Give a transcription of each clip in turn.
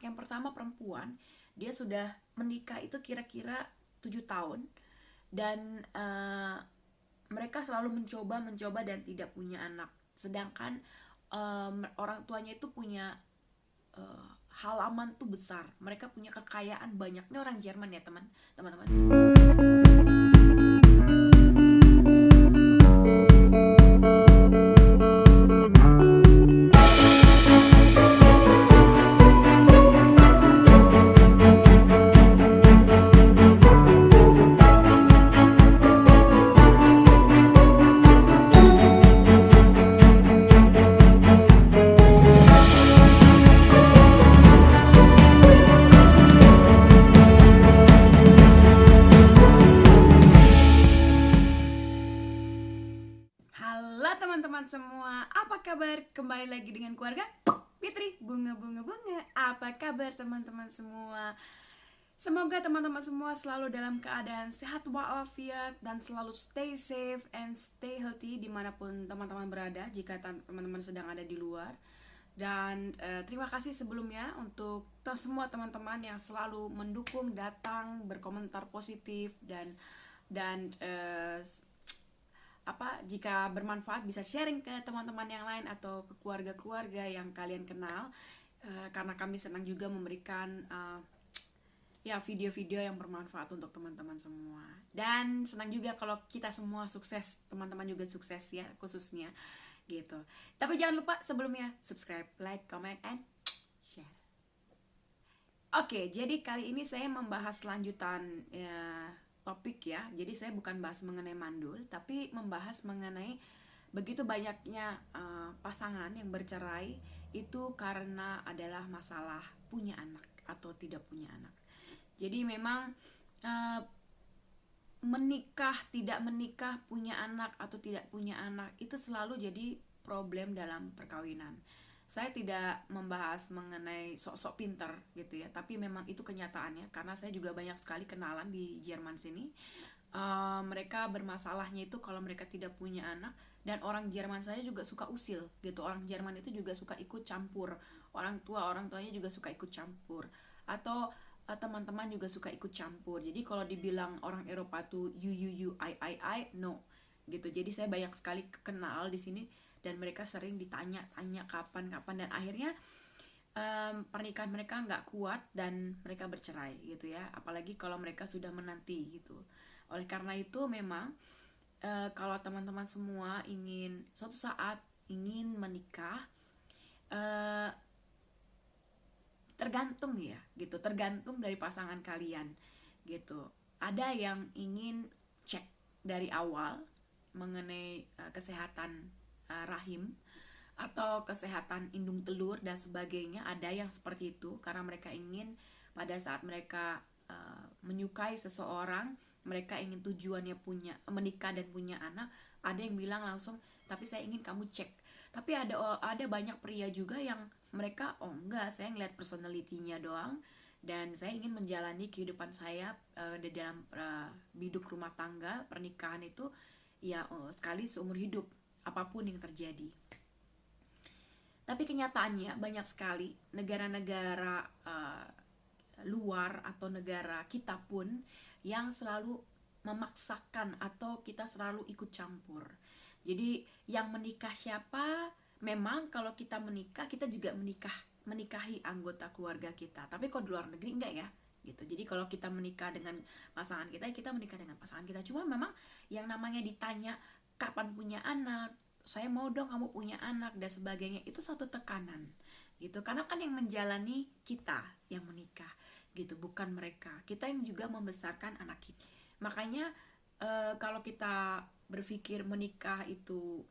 yang pertama perempuan, dia sudah menikah itu kira-kira 7 tahun. Dan mereka selalu mencoba dan tidak punya anak. Sedangkan orang tuanya itu punya eh, halaman tuh besar, mereka punya kekayaan banyak. Ini orang Jerman ya teman-teman. Halo teman-teman semua, apa kabar? Kembali lagi dengan keluarga Fitri Bunga. Apa kabar teman-teman semua? Semoga teman-teman semua selalu dalam keadaan sehat walafiat dan selalu stay safe and stay healthy dimanapun teman-teman berada, jika teman-teman sedang ada di luar. Dan terima kasih sebelumnya untuk semua teman-teman yang selalu mendukung, datang, berkomentar positif dan jika bermanfaat bisa sharing ke teman-teman yang lain atau ke keluarga-keluarga yang kalian kenal, karena kami senang juga memberikan video-video yang bermanfaat untuk teman-teman semua. Dan senang juga kalau kita semua sukses, teman-teman juga sukses ya, khususnya gitu. Tapi jangan lupa sebelumnya subscribe, like, comment, and share. Oke, jadi kali ini saya membahas lanjutan topik ya. Jadi saya bukan bahas mengenai mandul, tapi membahas mengenai begitu banyaknya pasangan yang bercerai itu karena adalah masalah punya anak atau tidak punya anak. Jadi memang menikah, tidak menikah, punya anak atau tidak punya anak itu selalu jadi problem dalam perkawinan. Saya tidak membahas mengenai sok-sok pinter gitu ya, tapi memang itu kenyataannya karena saya juga banyak sekali kenalan di Jerman sini. Mereka bermasalahnya itu kalau mereka tidak punya anak, dan orang Jerman saya juga suka usil gitu. Orang Jerman itu juga suka ikut campur. Orang tuanya juga suka ikut campur. Atau teman-teman juga suka ikut campur. Jadi kalau dibilang orang Eropa tuh you I no gitu. Jadi saya banyak sekali kenal di sini dan mereka sering ditanya-tanya kapan dan akhirnya pernikahan mereka nggak kuat dan mereka bercerai gitu ya. Apalagi kalau mereka sudah menanti gitu. Oleh karena itu memang kalau teman-teman semua ingin suatu saat ingin menikah, eh, tergantung ya gitu, tergantung dari pasangan kalian gitu. Ada yang ingin cek dari awal mengenai kesehatan rahim atau kesehatan indung telur dan sebagainya. Ada yang seperti itu karena mereka ingin pada saat mereka menyukai seseorang, mereka ingin tujuannya menikah dan punya anak. Ada yang bilang langsung, tapi saya ingin kamu cek. Tapi ada banyak pria juga yang mereka enggak, saya ngeliat personalitinya doang dan saya ingin menjalani kehidupan saya di dalam biduk rumah tangga pernikahan itu ya sekali seumur hidup apapun yang terjadi. Tapi kenyataannya banyak sekali negara-negara luar atau negara kita pun yang selalu memaksakan atau kita selalu ikut campur. Jadi yang menikah siapa? Memang kalau kita menikah kita juga menikahi anggota keluarga kita. Tapi kalau di luar negeri enggak ya gitu. Jadi kalau kita menikah dengan pasangan kita menikah dengan pasangan kita. Cuma memang yang namanya ditanya kapan punya anak, saya mau dong kamu punya anak dan sebagainya, itu satu tekanan gitu. Karena kan yang menjalani kita yang menikah gitu, bukan mereka. Kita yang juga membesarkan anak kita. Makanya kalau kita berpikir menikah itu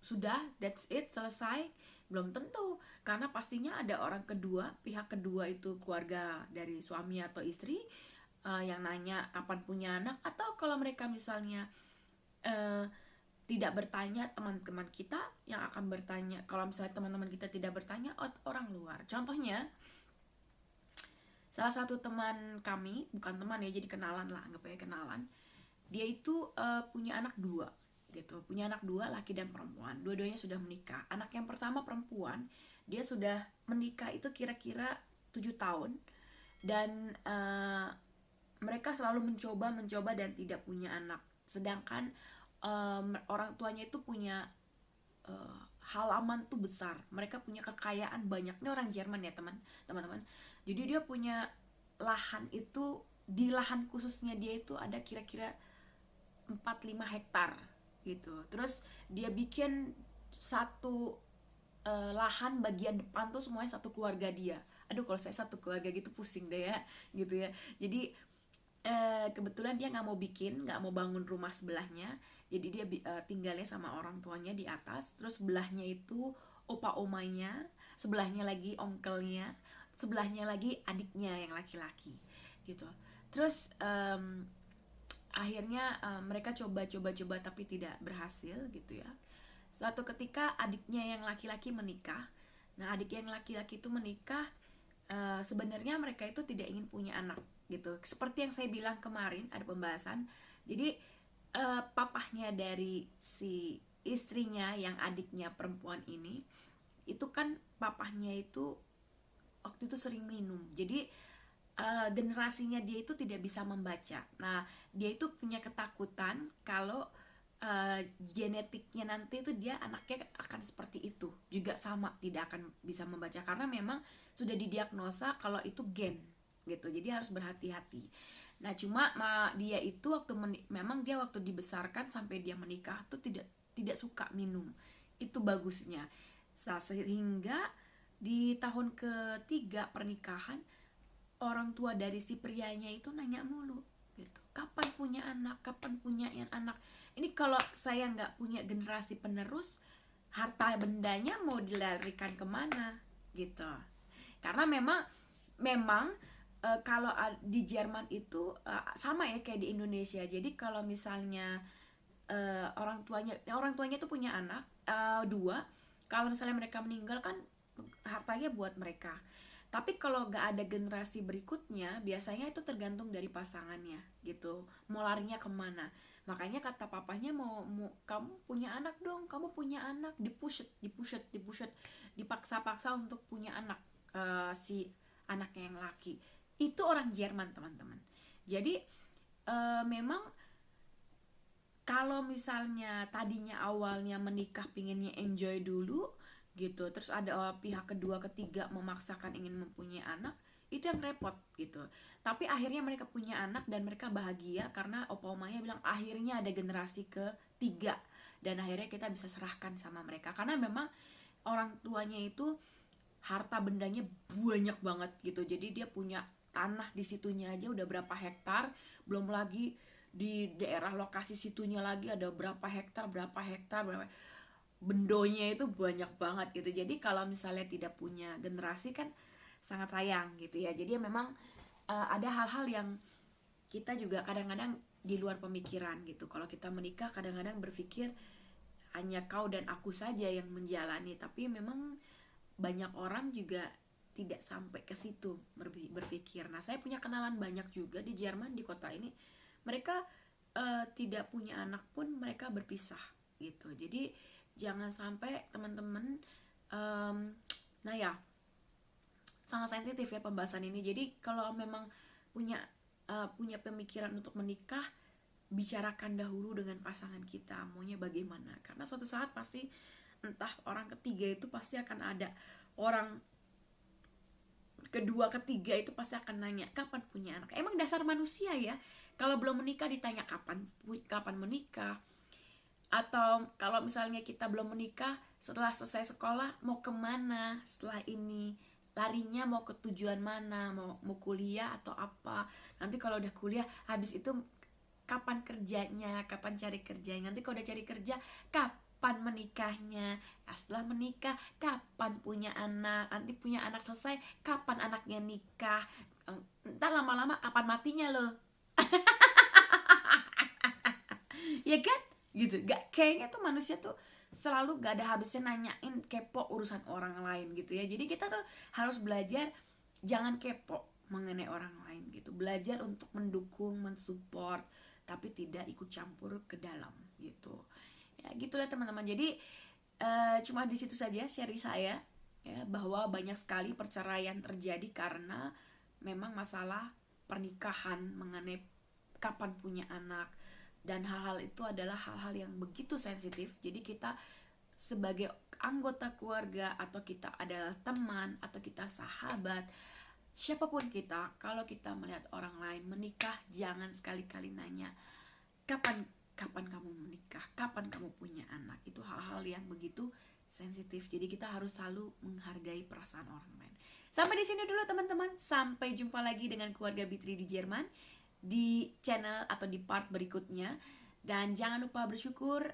sudah that's it, selesai, belum tentu. Karena pastinya ada orang kedua, pihak kedua itu keluarga dari suami atau istri yang nanya kapan punya anak. Atau kalau mereka misalnya tidak bertanya, teman-teman kita yang akan bertanya. Kalau misalnya teman-teman kita tidak bertanya, orang luar. Contohnya salah satu teman kami, bukan teman ya, jadi kenalan lah, anggap aja kenalan. Dia itu punya anak dua gitu, punya anak dua, laki dan perempuan. Dua-duanya sudah menikah. Anak yang pertama perempuan, dia sudah menikah itu kira-kira 7 tahun, dan mereka selalu mencoba dan tidak punya anak. Sedangkan orang tuanya itu punya uh, halaman tuh besar, mereka punya kekayaan banyak. Ini orang Jerman ya teman-teman. Jadi dia punya lahan itu, di lahan khususnya dia itu ada kira-kira 4-5 hektar gitu. Terus dia bikin satu lahan bagian depan tuh semuanya satu keluarga dia. Aduh, kalau saya satu keluarga gitu pusing deh ya, gitu ya. Jadi kebetulan dia nggak mau bangun rumah sebelahnya, jadi dia tinggalnya sama orang tuanya di atas, terus sebelahnya itu opa omanya, sebelahnya lagi onkelnya, sebelahnya lagi adiknya yang laki-laki gitu. Terus akhirnya mereka coba tapi tidak berhasil gitu ya. Suatu ketika adiknya yang laki-laki menikah. Nah, adik yang laki-laki itu menikah, sebenarnya mereka itu tidak ingin punya anak gitu. Seperti yang saya bilang kemarin ada pembahasan. Jadi papahnya dari si istrinya yang adiknya perempuan ini, itu kan papahnya itu waktu itu sering minum. Jadi generasinya dia itu tidak bisa membaca. Nah, dia itu punya ketakutan kalau genetiknya nanti itu dia anaknya akan seperti itu juga, sama tidak akan bisa membaca, karena memang sudah didiagnosa kalau itu gen gitu. Jadi harus berhati-hati. Nah, cuma dia itu memang dia waktu dibesarkan sampai dia menikah tuh tidak suka minum. Itu bagusnya. Sehingga di tahun ketiga pernikahan, orang tua dari si prianya itu nanya mulu gitu, kapan punya anak, kapan punya anak. Ini kalau saya nggak punya generasi penerus, harta bendanya mau dilarikan kemana gitu. Karena memang kalau di Jerman itu sama ya kayak di Indonesia. Jadi kalau misalnya orang tuanya itu punya anak dua, kalau misalnya mereka meninggal kan hartanya buat mereka. Tapi kalau gak ada generasi berikutnya, biasanya itu tergantung dari pasangannya gitu, mau larinya kemana. Makanya kata papanya, mau kamu punya anak dong, kamu punya anak, dipush, dipaksa-paksa untuk punya anak, si anaknya yang laki. Itu orang Jerman teman-teman. Jadi memang kalau misalnya tadinya awalnya menikah pinginnya enjoy dulu gitu, terus ada pihak kedua ketiga memaksakan ingin mempunyai anak, itu yang repot gitu. Tapi akhirnya mereka punya anak dan mereka bahagia karena opa omanya bilang akhirnya ada generasi ketiga, dan akhirnya kita bisa serahkan sama mereka. Karena memang orang tuanya itu harta bendanya banyak banget gitu. Jadi dia punya tanah di situnya aja udah berapa hektar, belum lagi di daerah lokasi situnya lagi ada berapa hektar, bendonya itu banyak banget gitu. Jadi kalau misalnya tidak punya generasi kan sangat sayang gitu ya. Jadi memang ada hal-hal yang kita juga kadang-kadang di luar pemikiran gitu. Kalau kita menikah kadang-kadang berpikir hanya kau dan aku saja yang menjalani, tapi memang banyak orang juga tidak sampai ke situ berpikir. Nah, saya punya kenalan banyak juga di Jerman, di kota ini. Mereka tidak punya anak pun mereka berpisah gitu. Jadi jangan sampai teman-teman, nah ya, sangat sensitif ya pembahasan ini. Jadi kalau memang punya pemikiran untuk menikah, bicarakan dahulu dengan pasangan kita maunya bagaimana, karena suatu saat pasti entah orang ketiga itu pasti akan ada, orang kedua ketiga itu pasti akan nanya kapan punya anak. Emang dasar manusia ya, kalau belum menikah ditanya kapan menikah. Atau kalau misalnya kita belum menikah, setelah selesai sekolah mau kemana setelah ini, larinya mau ke tujuan mana, mau kuliah atau apa. Nanti kalau udah kuliah habis itu kapan kerjanya, kapan cari kerjanya. Nanti kalau udah cari kerja kapan menikahnya. Nah, setelah menikah kapan punya anak. Nanti punya anak selesai kapan anaknya nikah. Entar lama-lama kapan matinya loh. Ya kan gitu. Kayaknya tuh manusia tuh selalu gak ada habisnya nanyain, kepo urusan orang lain gitu ya. Jadi kita tuh harus belajar jangan kepo mengenai orang lain gitu. Belajar untuk mendukung, mensupport, tapi tidak ikut campur ke dalam gitu. Ya gitulah teman-teman. Jadi cuma di situ saja sharing saya. ya, bahwa banyak sekali perceraian terjadi karena memang masalah pernikahan, mengenai kapan punya anak, dan hal-hal itu adalah hal-hal yang begitu sensitif. Jadi kita sebagai anggota keluarga, atau kita adalah teman, atau kita sahabat, siapapun kita, kalau kita melihat orang lain menikah, jangan sekali-kali nanya kapan kapan kamu menikah, kapan kamu punya anak. Itu hal-hal yang begitu sensitif. Jadi kita harus selalu menghargai perasaan orang lain. Sampai di sini dulu teman-teman. Sampai jumpa lagi dengan keluarga Bitri di Jerman di channel atau di part berikutnya. Dan jangan lupa bersyukur,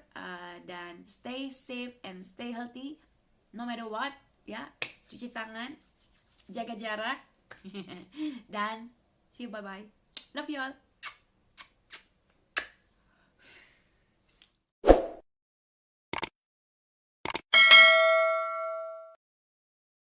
dan stay safe and stay healthy no matter what, ya. Cuci tangan, jaga jarak, dan see you, bye bye. Love you all.